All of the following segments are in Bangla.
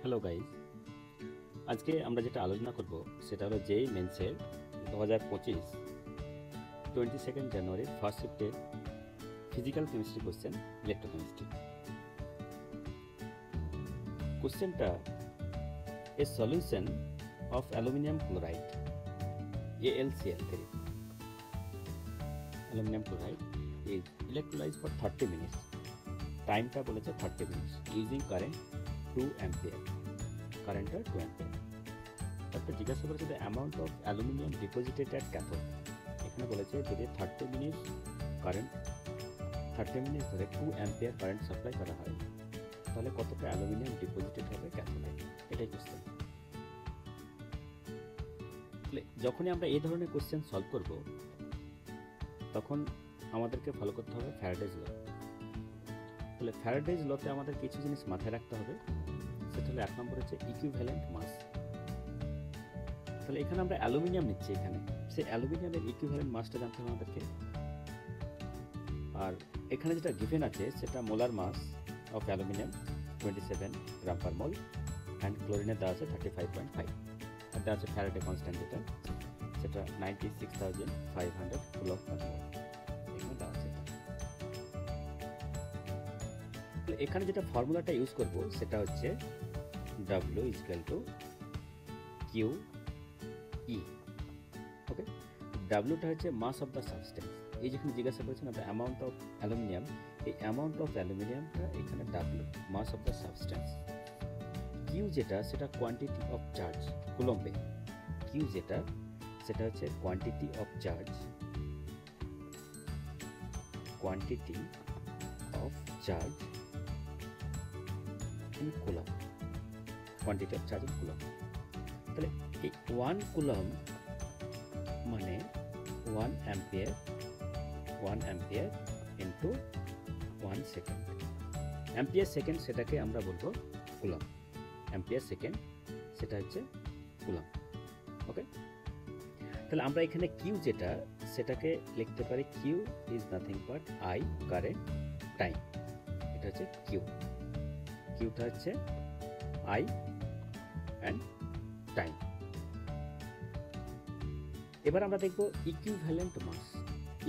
হ্যালো গাইজ, আজকে আমরা যেটা আলোচনা করব সেটা হলো যেই মেন্সের 2025 22 জানুয়ারির ফার্স্ট শিফটের ফিজিক্যাল কেমিস্ট্রি কোশ্চেন, ইলেকট্রোকেমিস্ট্রি। কোশ্চেনটা a solution of aluminium chloride AlCl3 aluminium chloride is electrolyse for 30 minutes. টাইমটা বলেছে 30 মিনিটস ইউজিং কারেন্ট 2 অ্যাম্পিয়ার। কারেন্টটা 2 অ্যাম্পিয়ার। তারপর জিজ্ঞাসা করেছে the amount of aluminium deposited at cathode. এখানে বলেছে যদি 30 মিনিটস ধরে 2 অ্যাম্পিয়ার কারেন্ট সাপ্লাই করা হয় তাহলে কতটা অ্যালুমিনিয়াম ডিপোজিটেড হবে ক্যাথোডে, এটাই কোশ্চেন। তাহলে যখনই আমরা এই ধরনের কোশ্চেন সলভ করব তখন আমাদেরকে ফলো করতে হবে ফ্যারাডেজ ল। তাহলে ফ্যারাডেজ লতে আমাদের কিছু জিনিস মাথায় রাখতে হবে, সেটা হলো 1 নম্বর হচ্ছে ইকুইভ্যালেন্ট মাস। তাহলে এখানে আমরা অ্যালুমিনিয়াম নিচ্ছি, এখানে সেই অ্যালুমিনিয়ামের ইকুইভ্যালেন্ট মাসটা জানতে হবে আমাদেরকে। আর এখানে যেটা গিভেন আছে সেটা molar mass of aluminium 27 gram per mole and ক্লোরিনের দেওয়া আছে 35.5, আর দেওয়া আছে ফ্যারাডে কনস্ট্যান্ট সেটা 96,500 কুলম্ব পার মোল, এখানে দেওয়া আছে। এখানে যেটা ফর্মুলাটা ইউজ করব সেটা হচ্ছে W = QE। ওকে, ডাব্লিউটা হচ্ছে মাস অফ দ্য সাবস্টেন্স। এই যেখানে জিজ্ঞাসা করেছেন দ্য অ্যামাউন্ট অফ অ্যালুমিনিয়াম, এই অ্যামাউন্ট অফ অ্যালুমিনিয়ামটা এখানে W, mass of the substance. Q যেটা সেটা কোয়ান্টিটি অফ চার্জ কুলম্বে। কিউ যেটা সেটা হচ্ছে quantity of charge, quantity of charge in coulomb, quantity of charge in coulomb. তাহলে এই 1 কুলম্ব মানে 1 ampere into 1 second. Ampere second সেটাকে আমরা বলবো কুলম্ব, অ্যাম্পিয়ার সেকেন্ড সেটা হচ্ছে কুলম্ব। ওকে, তাহলে আমরা এখানে কিউ যেটা সেটাকে লিখতে পারি Q is nothing but I current time. এটা হচ্ছে কিউ, কিউটা হচ্ছে আই অ্যান্ড টাইম। এবার আমরা দেখব ইকুইভ্যালেন্ট মাস।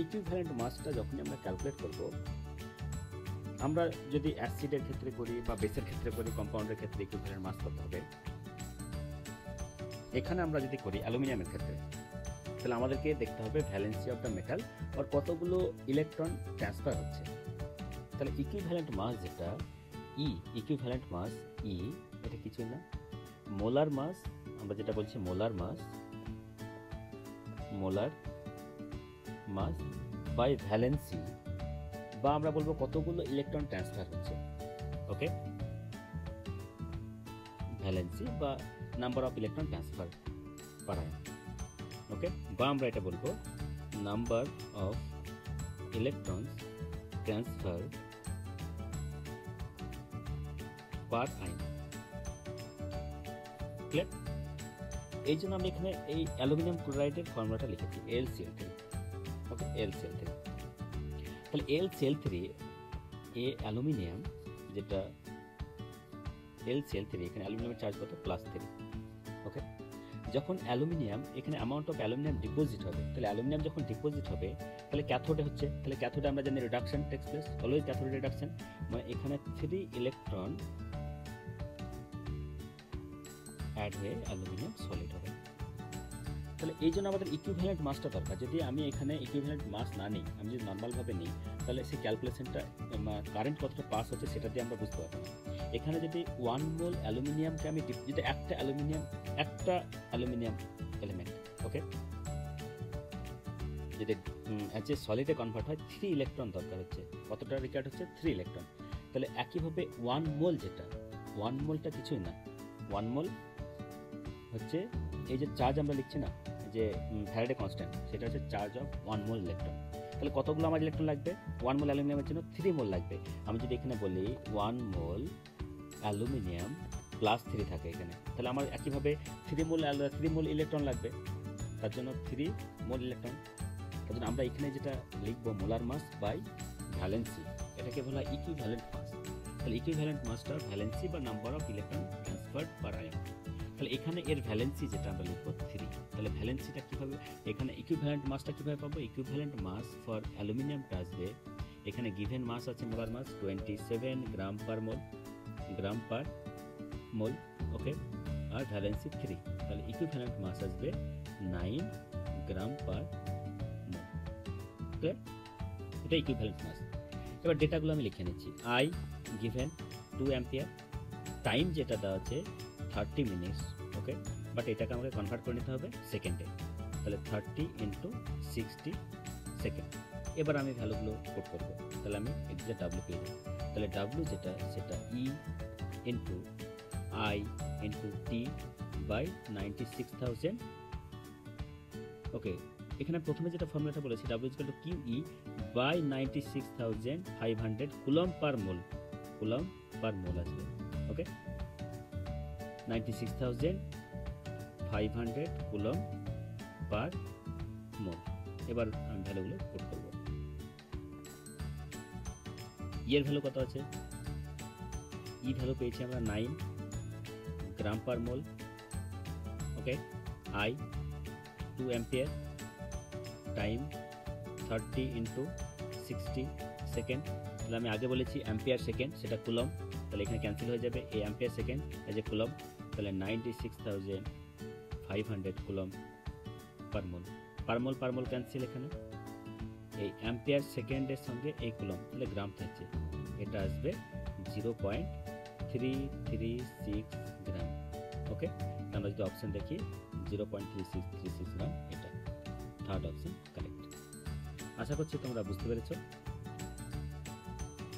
ইকুইভ্যালেন্ট মাসটা যখন আমরা ক্যালকুলেট করব, আমরা যদি অ্যাসিডের ক্ষেত্রে করি বা বেসের ক্ষেত্রে করি, কম্পাউন্ডের ক্ষেত্রে ইকুইভ্যালেন্ট মাস করতে হবে। এখানে আমরা যদি করি অ্যালুমিনিয়ামের ক্ষেত্রে তাহলে আমাদেরকে দেখতে হবে ভ্যালেন্সি অফ দ্য মেটাল আর কতগুলো ইলেকট্রন ট্রান্সফার হচ্ছে। তাহলে ইকুইভ্যালেন্ট মাস যেটা ই, ইকুইভ্যালেন্ট মাস ই, এটা কিছুই না, মোলার মাস, আমরা যেটা বলছি মোলার মাস বাই ভ্যালেন্সি, বা আমরা বলবো কতগুলো ইলেকট্রন ট্রান্সফার হচ্ছে। ওকে, ভ্যালেন্সি বা number of electron transfer per ion. Okay, বা আমরা এটা বলবো number of electrons transfer per ion. Clear? এই জন্য আমি এখানে এই অ্যালুমিনিয়াম ক্লোরাইডের ফর্মুলাটা লিখেছি AlCl3। ওকে, AlCl3। তাহলে AlCl3 এ অ্যালুমিনিয়াম যেটা AlCl3, এখানে অ্যালুমিনিয়ামের চার্জ কত? +3। ওকে, যখন অ্যালুমিনিয়াম এখানে অ্যামাউন্ট অফ অ্যালুমিনিয়াম ডিপোজিট হবে, তাহলে অ্যালুমিনিয়াম যখন ডিপোজিট হবে তাহলে ক্যাথোডে হচ্ছে, তাহলে ক্যাথোডে আমরা জানি রিডাকশন টেক্স প্লেস, অলওয়েজ ক্যাথোডে রিডাকশন, মানে এখানে 3 ইলেকট্রন অ্যাড হয়ে অ্যালুমিনিয়াম সলিড হবে। তাহলে এই জন্য আমাদের ইকুইভ্যালেন্ট মাসটা দরকার। যদি আমি এখানে ইকুইভ্যালেন্ট মাস না নিই, আমি যদি নর্মালভাবে নিই, তাহলে সেই ক্যালকুলেশনটা কারেন্ট কতটা পাস হচ্ছে সেটা দিয়ে আমরা বুঝতে পারবো না। এখানে যদি 1 মোল অ্যালুমিনিয়ামকে আমি যদি একটা অ্যালুমিনিয়াম এলিমেন্ট, ওকে, যদি যে সলিডে কনভার্ট হয় 3 ইলেকট্রন দরকার হচ্ছে। কতটা রিকোয়ার্ড হচ্ছে? 3 ইলেকট্রন। তাহলে একইভাবে 1 মোল যেটা, 1 মোলটা কিছুই না, 1 মোল হচ্ছে এই যে চার্জ আমরা লিখছি না, যে ফ্যারাডে কনস্ট্যান্ট, সেটা হচ্ছে চার্জ অফ 1 মোল ইলেকট্রন। তাহলে কতগুলো আমার ইলেকট্রন লাগবে? 1 মোল অ্যালুমিনিয়ামের জন্য 3 মোল লাগবে। আমি যদি এখানে বলি 1 মোল অ্যালুমিনিয়াম +3 থাকে এখানে, তাহলে আমার একইভাবে 3 মোল ইলেকট্রন লাগবে, তার জন্য 3 মোল ইলেকট্রন। তার জন্য আমরা এখানে যেটা লিখবো মোলার মাস বাই ভ্যালেন্সি, এটাকে বলা হয় ইকুইভ্যালেন্ট মাস। তাহলে ইকুইভ্যালেন্ট মাসটা ভ্যালেন্সি বা number of electron transferred per ion. তাহলে এখানে এর ভ্যালেন্সি যেটা আমরা লিখব 3। তাহলে ভ্যালেন্সিটা কীভাবে, এখানে ইকুইভ্যালেন্ট মাসটা কীভাবে পাবো? ইকুইভ্যালেন্ট মাস ফর অ্যালুমিনিয়ামটা আসবে, এখানে গিভেন মাস আছে মোলার মাস 27 গ্রাম পার মোল, ওকে, আর ভ্যালেন্সি 3। তাহলে ইকুইভ্যালেন্ট মাস আসবে 9 গ্রাম পার মোল। ক্লিয়ার? এটা ইকুইভ্যালেন্ট মাস। এবার ডেটাগুলো আমি লিখে নিচ্ছি। আই গিভেন 2 অ্যাম্পিয়ার, টাইম যেটা দেওয়া আছে 30 মিনিটস, ওকে, বাট এটাকে আমাকে কনভার্ট করে নিতে হবে সেকেন্ডে। তাহলে 30 × 60 সেকেন্ড। এবার আমি ভ্যালুগুলো কোড করবো। তাহলে আমি এক্সাক্ট ডাব্লু পেয়ে যাবো। তাহলে ডাব্লু যেটা সেটা E into I into T by 96,000, okay. এখানে প্রথমে যেটা ফর্মুলাটা বলেছি W is equal to Q E by 96,500 coulomb per mole আসবে, ওকে, 96,500 কুলম্ব পার মোল। এবার আমি ভ্যালুগুলো কোড করব। এর ভ্যালু কত আছে? ই ভ্যালু পেয়েছি আমরা 9 গ্রাম per mole, okay, I 2 ampere, time 30 × 60 second. তাহলে আমি আগে বলেছি অ্যাম্পিয়ার সেকেন্ড, সেটা কুলম, তাহলে এখানে ক্যান্সেল হয়ে যাবে এই অ্যাম্পিয়ার সেকেন্ড এই যে কুলম। তাহলে 96,500 কুলম পার মোল ক্যান্সেল। এখানে এই অ্যাম্পিয়ার সেকেন্ডের সঙ্গে এই কুলম, তাহলে গ্রাম থাকছে, এটা আসবে 0.336 গ্রাম, ওকে। আমরা যদি অপশন দেখি 0.3636 গ্রাম, এটা থার্ড অপশন কারেক্ট। আশা করছি তোমরা বুঝতে পেরেছো।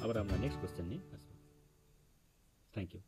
আবার আমরা নেক্সট কোশ্চেন নিয়ে আসবো। Thank you.